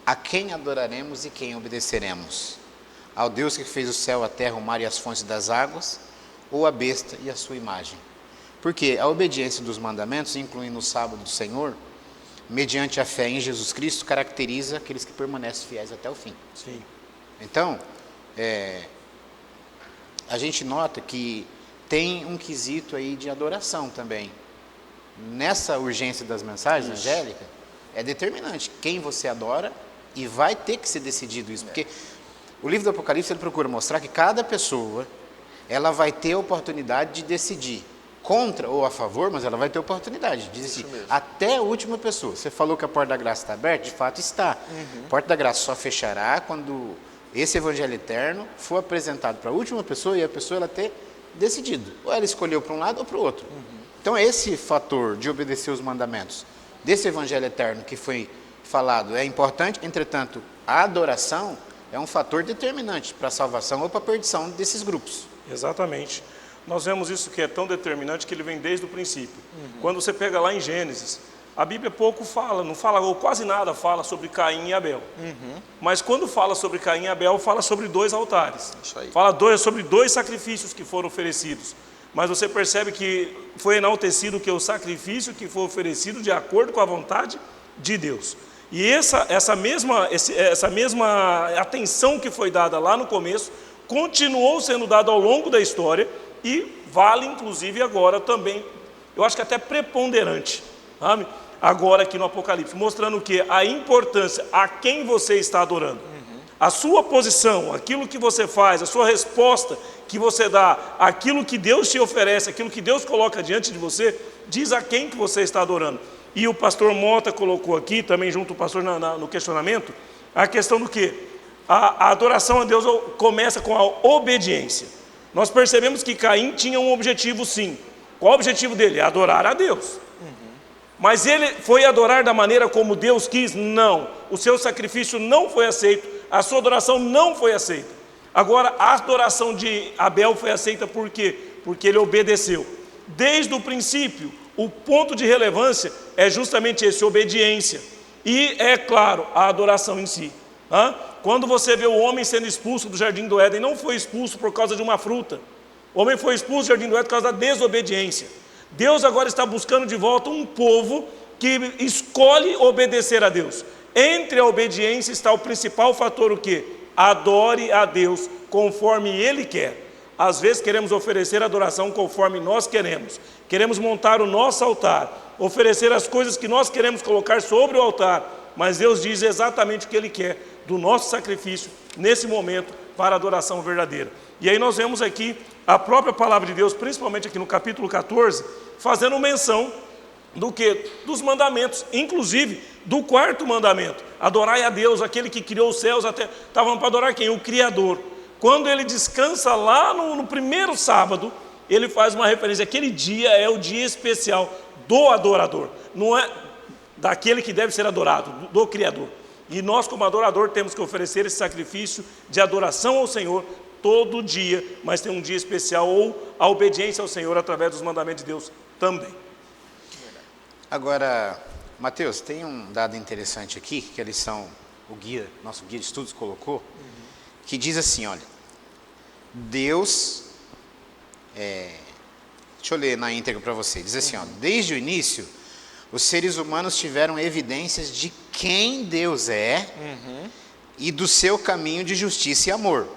a quem adoraremos e quem obedeceremos? Ao Deus que fez o céu, a terra, o mar e as fontes das águas, ou a besta e a sua imagem? Porque a obediência dos mandamentos, incluindo o sábado do Senhor, mediante a fé em Jesus Cristo, caracteriza aqueles que permanecem fiéis até o fim. Sim. Então, a gente nota que tem um quesito aí de adoração também. Nessa urgência das mensagens angélicas, é determinante quem você adora, e vai ter que ser decidido isso, porque o livro do Apocalipse ele procura mostrar que cada pessoa ela vai ter a oportunidade de decidir contra ou a favor, mas ela vai ter a oportunidade de decidir até a última pessoa. Você falou que a porta da graça está aberta, de fato está. A porta da graça só fechará quando esse evangelho eterno for apresentado para a última pessoa e a pessoa ela ter decidido, ou ela escolheu para um lado ou para o outro. Então esse fator de obedecer os mandamentos desse evangelho eterno que foi falado é importante. Entretanto, a adoração é um fator determinante para a salvação ou para a perdição desses grupos. Exatamente. Nós vemos isso que é tão determinante que ele vem desde o princípio. Quando você pega lá em Gênesis, a Bíblia pouco fala, não fala, ou quase nada fala sobre Caim e Abel. Mas quando fala sobre Caim e Abel, fala sobre 2 altares. Isso aí. Fala sobre 2 sacrifícios que foram oferecidos. Mas você percebe que foi enaltecido que o sacrifício que foi oferecido de acordo com a vontade de Deus. E essa mesma atenção que foi dada lá no começo, continuou sendo dada ao longo da história, e vale inclusive agora também, eu acho que até preponderante, sabe? Agora aqui no Apocalipse, mostrando o que? A importância, a quem você está adorando. A sua posição, aquilo que você faz, a sua resposta que você dá, aquilo que Deus te oferece, aquilo que Deus coloca diante de você, diz a quem que você está adorando. E o pastor Mota colocou aqui, também junto ao pastor no questionamento, a questão do que? A adoração a Deus começa com a obediência. Nós percebemos que Caim tinha um objetivo sim. Qual o objetivo dele? Adorar a Deus. Mas ele foi adorar da maneira como Deus quis? Não. O seu sacrifício não foi aceito, a sua adoração não foi aceita. Agora, a adoração de Abel foi aceita por quê? Porque ele obedeceu. Desde o princípio, o ponto de relevância é justamente esse, obediência. E, é claro, a adoração em si. Quando você vê o homem sendo expulso do jardim do Éden, não foi expulso por causa de uma fruta. O homem foi expulso do jardim do Éden por causa da desobediência. Deus agora está buscando de volta um povo que escolhe obedecer a Deus. Entre a obediência está o principal fator, o quê? Adore a Deus conforme Ele quer. Às vezes queremos oferecer adoração conforme nós queremos. Queremos montar o nosso altar, oferecer as coisas que nós queremos colocar sobre o altar. Mas Deus diz exatamente o que Ele quer do nosso sacrifício, nesse momento, para a adoração verdadeira. E aí nós vemos aqui a própria palavra de Deus, principalmente aqui no capítulo 14, fazendo menção do que? Dos mandamentos, inclusive do quarto mandamento. Adorai a Deus, aquele que criou os céus, até estavam para adorar quem? O Criador. Quando ele descansa lá no primeiro sábado, ele faz uma referência, aquele dia é o dia especial do adorador, não é daquele que deve ser adorado, do Criador. E nós, como adorador, temos que oferecer esse sacrifício de adoração ao Senhor todo dia, mas tem um dia especial, ou a obediência ao Senhor através dos mandamentos de Deus também. Agora, Mateus, tem um dado interessante aqui, que a lição, nosso guia de estudos colocou, que diz assim, olha, Deus, deixa eu ler na íntegra para você, diz assim, ó, desde o início, os seres humanos tiveram evidências de quem Deus é e do seu caminho de justiça e amor.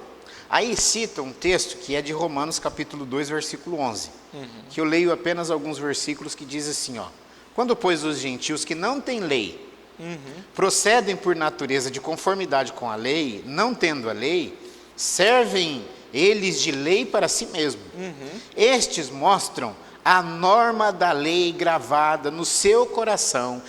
Aí cita um texto que é de Romanos capítulo 2, versículo 11, que eu leio apenas alguns versículos que diz assim, ó, quando, pois, os gentios que não têm lei procedem por natureza de conformidade com a lei, não tendo a lei, servem eles de lei para si mesmo. Estes mostram a norma da lei gravada no seu coração,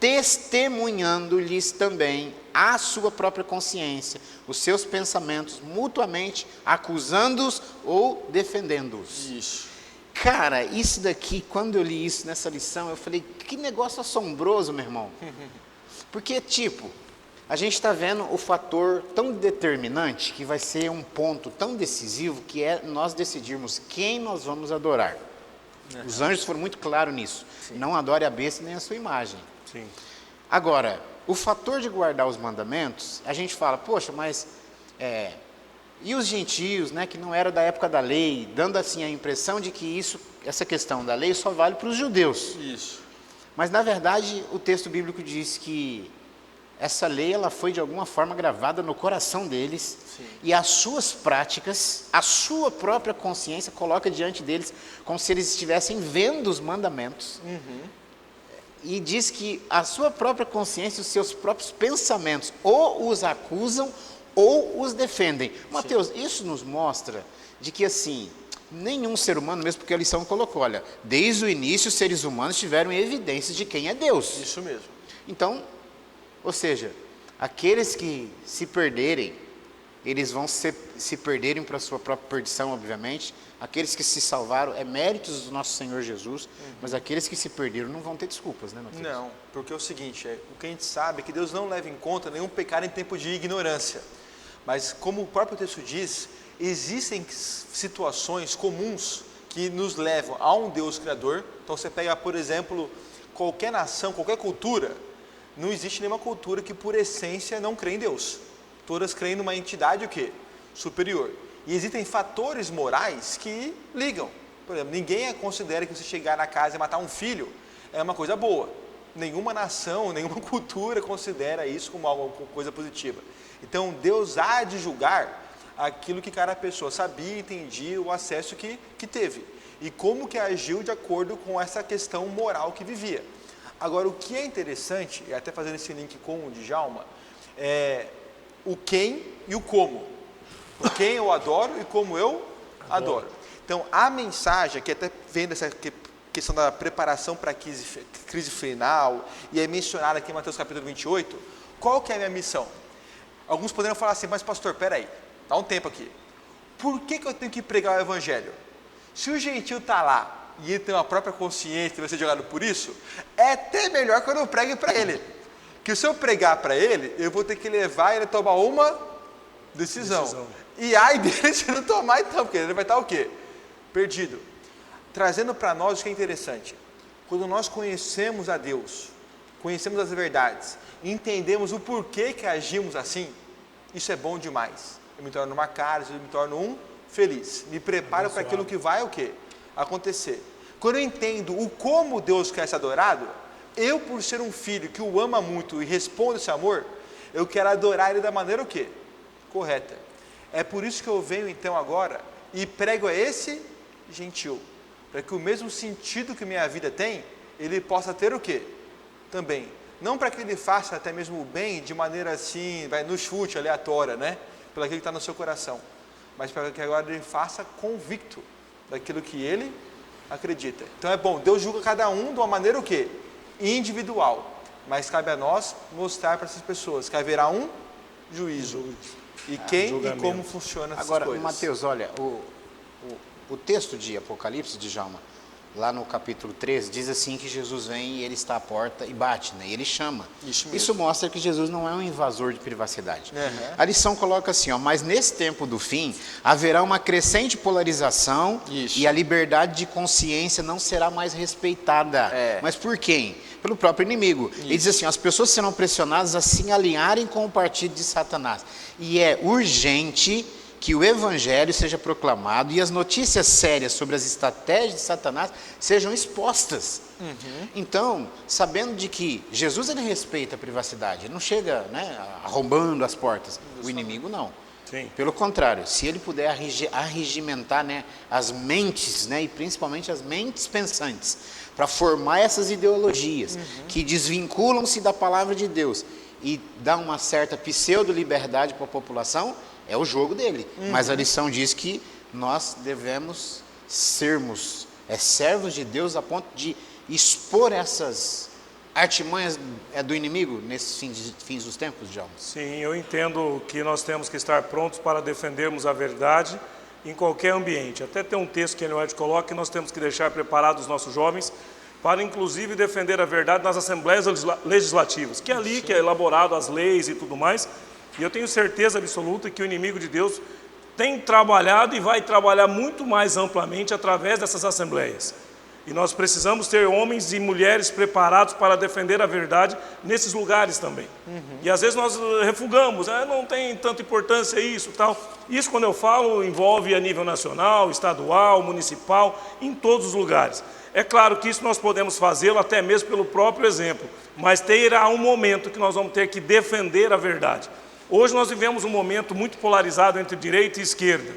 testemunhando-lhes também a sua própria consciência, os seus pensamentos, mutuamente acusando-os ou defendendo-os. Isso. Cara, isso daqui, quando eu li isso nessa lição, eu falei, que negócio assombroso, meu irmão. Porque, tipo, a gente está vendo o fator tão determinante, que vai ser um ponto tão decisivo, que é nós decidirmos quem nós vamos adorar. Os anjos foram muito claros nisso. Sim. Não adore a besta nem a sua imagem. Sim. Agora, o fator de guardar os mandamentos, a gente fala, poxa, mas... e os gentios, né, que não era da época da lei, dando assim a impressão de que essa questão da lei só vale para os judeus. Isso. Mas na verdade o texto bíblico diz que essa lei ela foi de alguma forma gravada no coração deles. Sim. E as suas práticas, a sua própria consciência coloca diante deles como se eles estivessem vendo os mandamentos. E diz que a sua própria consciência, os seus próprios pensamentos ou os acusam ou os defendem. Mateus, isso nos mostra de que assim, nenhum ser humano, mesmo porque a lição colocou, olha, desde o início os seres humanos tiveram evidências de quem é Deus. Isso mesmo. Então, ou seja, aqueles que se perderem, eles vão se perderem para a sua própria perdição, obviamente. Aqueles que se salvaram, é méritos do nosso Senhor Jesus, mas aqueles que se perderam não vão ter desculpas, né, Mateus? Não, porque é o seguinte, o que a gente sabe é que Deus não leva em conta nenhum pecado em tempo de ignorância. Mas como o próprio texto diz, existem situações comuns que nos levam a um Deus Criador. Então você pega, por exemplo, qualquer nação, qualquer cultura, não existe nenhuma cultura que por essência não crê em Deus. Todas creem numa entidade o quê? Superior. E existem fatores morais que ligam. Por exemplo, ninguém considera que você chegar na casa e matar um filho é uma coisa boa. Nenhuma nação, nenhuma cultura considera isso como coisa positiva. Então, Deus há de julgar aquilo que cada pessoa sabia, entendia, o acesso que teve. E como que agiu de acordo com essa questão moral que vivia. Agora, o que é interessante, e até fazendo esse link com o Djalma, é o quem e o como. O quem eu adoro e como eu adoro. Então, a mensagem, que até vem dessa questão da preparação para a crise final, e é mencionada aqui em Mateus capítulo 28, qual que é a minha missão? Alguns poderiam falar assim, mas pastor, peraí, dá um tempo aqui. Por que eu tenho que pregar o evangelho? Se o gentio está lá e ele tem uma própria consciência e vai ser julgado por isso, é até melhor que eu não pregue para ele. Que se eu pregar para ele, eu vou ter que levar ele a tomar uma decisão. E ai dele se não tomar então, porque ele vai estar o quê? Perdido. Trazendo para nós o que é interessante. Quando nós conhecemos a Deus, conhecemos as verdades, entendemos o porquê que agimos assim, isso é bom demais. Eu me torno uma casa, eu me torno um feliz. Me preparo para aquilo que vai o quê? Acontecer. Quando eu entendo o como Deus quer ser adorado, eu, por ser um filho que o ama muito e responde esse amor, eu quero adorar ele da maneira o quê? Correta. É por isso que eu venho então agora e prego a esse gentil, para que o mesmo sentido que minha vida tem, ele possa ter o quê? Também. Não para que ele faça até mesmo o bem de maneira assim, vai no chute, aleatória, né? Pelo aquilo que está no seu coração. Mas para que agora ele faça convicto daquilo que ele acredita. Então é bom, Deus julga cada um de uma maneira o quê? Individual. Mas cabe a nós mostrar para essas pessoas que haverá um juízo. E quem e como funciona essas coisas. Agora, Mateus, olha, o texto de Apocalipse, de Djalma, lá no capítulo 13, diz assim que Jesus vem e ele está à porta e bate, né? E ele chama. Isso mostra que Jesus não é um invasor de privacidade. Uhum. A lição coloca assim, ó, mas nesse tempo do fim, haverá uma crescente polarização e a liberdade de consciência não será mais respeitada. Mas por quem? Pelo próprio inimigo. Ele diz assim, as pessoas serão pressionadas a se alinharem com o partido de Satanás. E é urgente que o evangelho seja proclamado e as notícias sérias sobre as estratégias de Satanás sejam expostas. Então, sabendo de que Jesus ele respeita a privacidade, ele não chega, né, arrombando as portas, o inimigo não. Sim. Pelo contrário, se ele puder arregimentar, né, as mentes, né, e principalmente as mentes pensantes, para formar essas ideologias que desvinculam-se da palavra de Deus e dá uma certa pseudo-liberdade para a população, é o jogo dele. Mas a lição diz que nós devemos sermos servos de Deus a ponto de expor essas artimanhas do inimigo nesses fins dos tempos, Djalma. Sim, eu entendo que nós temos que estar prontos para defendermos a verdade em qualquer ambiente. Até tem um texto que Ellen White coloca que nós temos que deixar preparados os nossos jovens para inclusive defender a verdade nas assembleias legislativas, que é ali que é elaborado as leis e tudo mais. E eu tenho certeza absoluta que o inimigo de Deus tem trabalhado e vai trabalhar muito mais amplamente através dessas assembleias. E nós precisamos ter homens e mulheres preparados para defender a verdade nesses lugares também. E às vezes nós refugamos, não tem tanta importância isso, tal. Isso, quando eu falo, envolve a nível nacional, estadual, municipal, em todos os lugares. É claro que isso nós podemos fazê-lo até mesmo pelo próprio exemplo, mas terá um momento que nós vamos ter que defender a verdade. Hoje nós vivemos um momento muito polarizado entre direita e esquerda.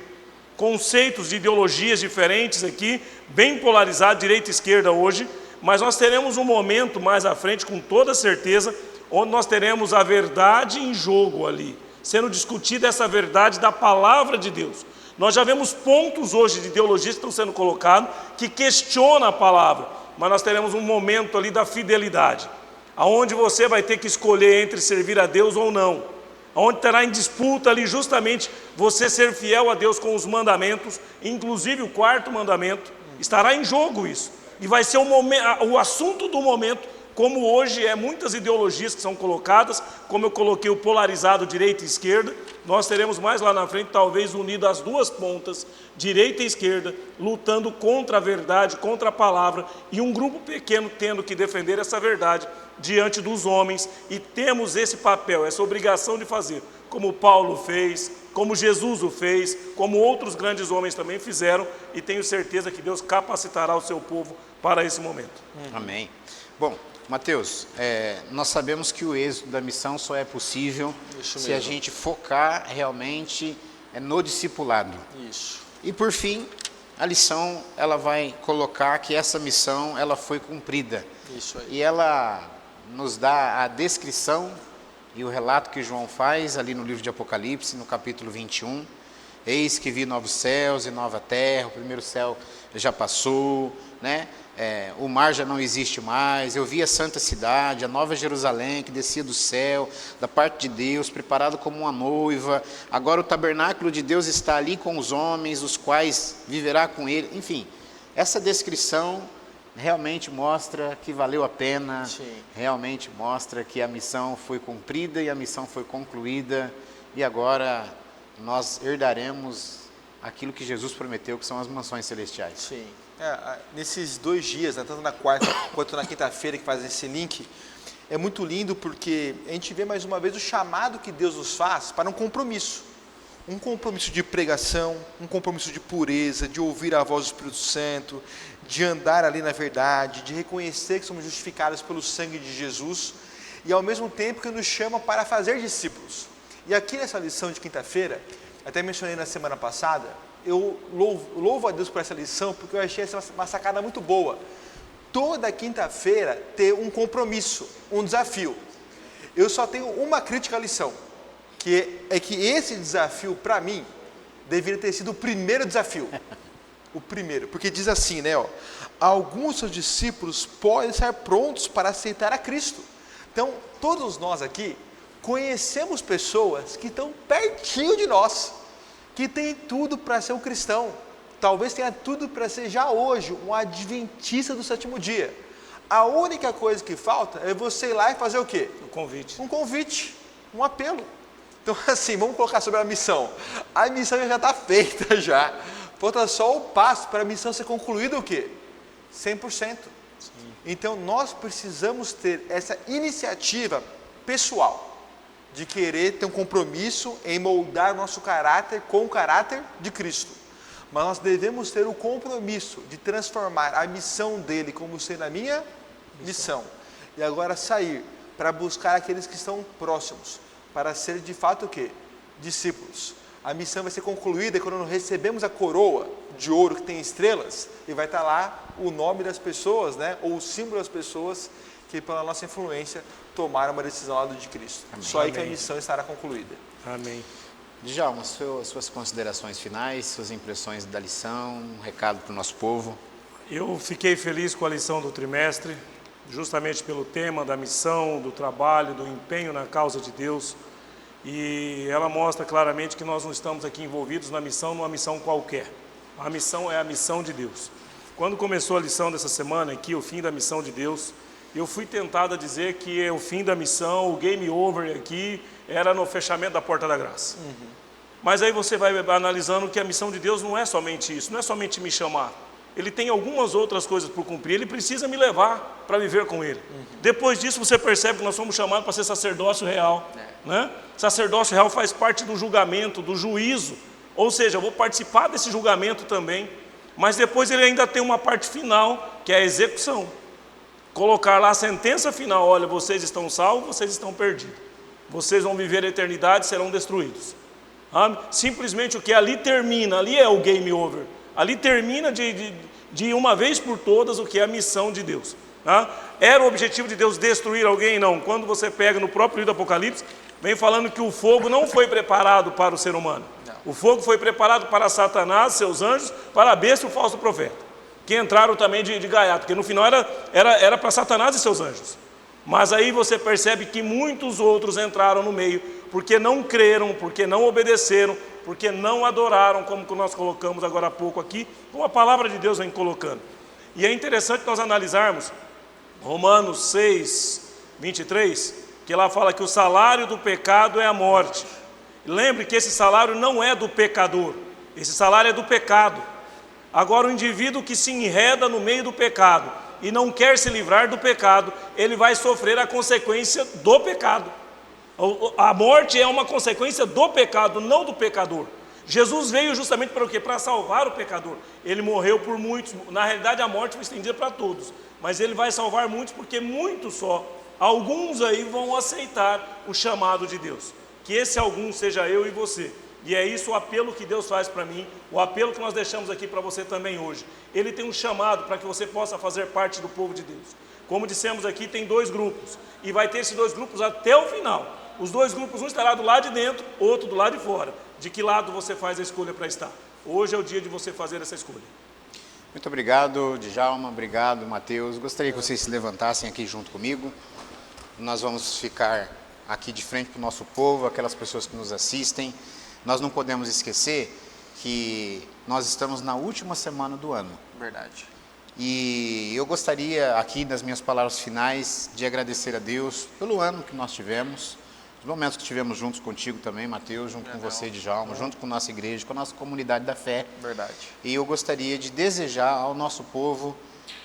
Conceitos de ideologias diferentes aqui, bem polarizado, direita e esquerda hoje, mas nós teremos um momento mais à frente, com toda certeza, onde nós teremos a verdade em jogo ali, sendo discutida essa verdade da palavra de Deus. Nós já vemos pontos hoje de ideologias que estão sendo colocados, que questionam a palavra, mas nós teremos um momento ali da fidelidade, aonde você vai ter que escolher entre servir a Deus ou não. Onde terá em disputa ali justamente você ser fiel a Deus com os mandamentos, inclusive o quarto mandamento, estará em jogo isso. E vai ser o assunto do momento, como hoje muitas ideologias que são colocadas, como eu coloquei o polarizado direita e esquerda, nós teremos mais lá na frente, talvez unido as duas pontas, direita e esquerda, lutando contra a verdade, contra a palavra, e um grupo pequeno tendo que defender essa verdade diante dos homens, e temos esse papel, essa obrigação de fazer, como Paulo fez, como Jesus o fez, como outros grandes homens também fizeram, e tenho certeza que Deus capacitará o seu povo para esse momento. Amém. Bom, Mateus, nós sabemos que o êxito da missão só é possível se a gente focar realmente no discipulado. Isso. E por fim, a lição, ela vai colocar que essa missão, ela foi cumprida. Isso aí. E ela nos dá a descrição e o relato que João faz ali no livro de Apocalipse, no capítulo 21. Eis que vi novos céus e nova terra, o primeiro céu já passou, né? O mar já não existe mais. Eu vi a santa cidade, a nova Jerusalém, que descia do céu, da parte de Deus, preparado como uma noiva. Agora o tabernáculo de Deus está ali com os homens, os quais viverá com ele. Enfim, essa descrição realmente mostra que valeu a pena. Sim. Realmente mostra que a missão foi cumprida e a missão foi concluída. E agora nós herdaremos aquilo que Jesus prometeu, que são as mansões celestiais. Sim. Nesses 2 dias, né, tanto na quarta quanto na quinta-feira, que faz esse link, é muito lindo porque a gente vê mais uma vez o chamado que Deus nos faz para um compromisso. Um compromisso de pregação, um compromisso de pureza, de ouvir a voz do Espírito Santo, de andar ali na verdade, de reconhecer que somos justificados pelo sangue de Jesus, e ao mesmo tempo que nos chama para fazer discípulos. E aqui nessa lição de quinta-feira, até mencionei na semana passada, eu louvo a Deus por essa lição, porque eu achei essa uma sacada muito boa. Toda quinta-feira ter um compromisso, um desafio. Eu só tenho uma crítica à lição, que é que esse desafio, para mim, deveria ter sido o primeiro desafio. O primeiro, porque diz assim, né? Alguns dos seus discípulos podem estar prontos para aceitar a Cristo. Então, todos nós aqui conhecemos pessoas que estão pertinho de nós, que tem tudo para ser um cristão, talvez tenha tudo para ser já hoje um adventista do 7º dia. A única coisa que falta é você ir lá e fazer o quê? O convite. Um convite, um apelo. Então assim, vamos colocar sobre a missão. A missão já está feita já. Falta só o passo para a missão ser concluída o quê? 100%. Sim. Então nós precisamos ter essa iniciativa pessoal, de querer ter um compromisso em moldar o nosso caráter com o caráter de Cristo. Mas nós devemos ter o compromisso de transformar a missão dele como sendo a minha missão. E agora sair para buscar aqueles que estão próximos, para ser de fato o quê? Discípulos. A missão vai ser concluída quando recebemos a coroa de ouro que tem estrelas, e vai estar lá o nome das pessoas, né? Ou o símbolo das pessoas que pela nossa influência tomaram uma decisão ao lado de Cristo. Amém. Só aí que a Amém. missão estará concluída. Amém. Djalma, suas considerações finais, suas impressões da lição, um recado para o nosso povo. Eu fiquei feliz com a lição do trimestre, justamente pelo tema da missão, do trabalho, do empenho na causa de Deus. E ela mostra claramente que nós não estamos aqui envolvidos na missão, numa missão qualquer. A missão é a missão de Deus. Quando começou a lição dessa semana aqui, o fim da missão de Deus, eu fui tentado a dizer que o fim da missão, o game over aqui, era no fechamento da porta da graça. Mas aí você vai analisando que a missão de Deus não é somente isso, não é somente me chamar. Ele tem algumas outras coisas por cumprir, ele precisa me levar para viver com ele. Depois disso você percebe que nós somos chamados para ser sacerdócio real. Né? Sacerdócio real faz parte do julgamento, do juízo. Ou seja, eu vou participar desse julgamento também. Mas depois ele ainda tem uma parte final, que é a execução. Colocar lá a sentença final: olha, vocês estão salvos, vocês estão perdidos. Vocês vão viver a eternidade, serão destruídos. Simplesmente o que ali termina, ali é o game over. Ali termina de uma vez por todas o que é a missão de Deus. Era o objetivo de Deus destruir alguém? Não. Quando você pega no próprio livro do Apocalipse, vem falando que o fogo não foi preparado para o ser humano. O fogo foi preparado para Satanás, seus anjos, para a besta e o falso profeta, que entraram também de gaiato, porque no final era para Satanás e seus anjos. Mas aí você percebe que muitos outros entraram no meio, porque não creram, porque não obedeceram, porque não adoraram, como nós colocamos agora há pouco aqui, como a palavra de Deus vem colocando. E é interessante nós analisarmos Romanos 6, 23, que lá fala que o salário do pecado é a morte. Lembre que esse salário não é do pecador, esse salário é do pecado. Agora o indivíduo que se enreda no meio do pecado e não quer se livrar do pecado, ele vai sofrer a consequência do pecado. A morte é uma consequência do pecado, não do pecador. Jesus veio justamente para o quê? Para salvar o pecador. Ele morreu por muitos, na realidade a morte foi estendida para todos, mas ele vai salvar muitos, porque muitos só, alguns aí vão aceitar o chamado de Deus. Que esse algum seja eu e você, E é isso o apelo que Deus faz para mim, o apelo que nós deixamos aqui para você também hoje. Ele tem um chamado para que você possa fazer parte do povo de Deus. Como dissemos aqui, tem 2 grupos, e vai ter esses 2 grupos até o final. Os 2 grupos, um estará do lado de dentro, outro do lado de fora. De que lado você faz a escolha para estar? Hoje é o dia de você fazer essa escolha. Muito obrigado, Djalma, obrigado, Mateus. Gostaria que vocês se levantassem aqui junto comigo. Nós vamos ficar aqui de frente para o nosso povo, aquelas pessoas que nos assistem. Nós não podemos esquecer que nós estamos na última semana do ano. Verdade. E eu gostaria aqui, nas minhas palavras finais, de agradecer a Deus pelo ano que nós tivemos, os momentos que tivemos juntos contigo também, Mateus, junto com você, Djalma, junto com nossa igreja, com a nossa comunidade da fé. Verdade. E eu gostaria de desejar ao nosso povo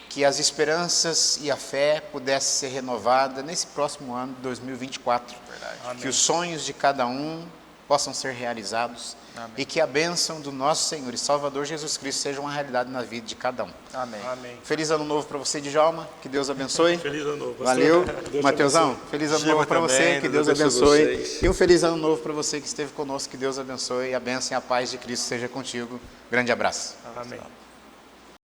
que as esperanças e a fé pudessem ser renovadas nesse próximo ano de 2024. Verdade. Que os sonhos de cada um possam ser realizados. Amém. E que a bênção do nosso Senhor e Salvador Jesus Cristo seja uma realidade na vida de cada um. Amém. Amém. Feliz ano novo para você, Djalma, que Deus abençoe. Feliz ano novo, pastor. Valeu. Deus Mateusão, abençoe. feliz ano Djalma novo para você, também, que Deus Deus abençoe abençoe. vocês. E um feliz ano novo para você que esteve conosco, que Deus abençoe. E a bênção e a paz de Cristo seja contigo. Grande abraço. Amém.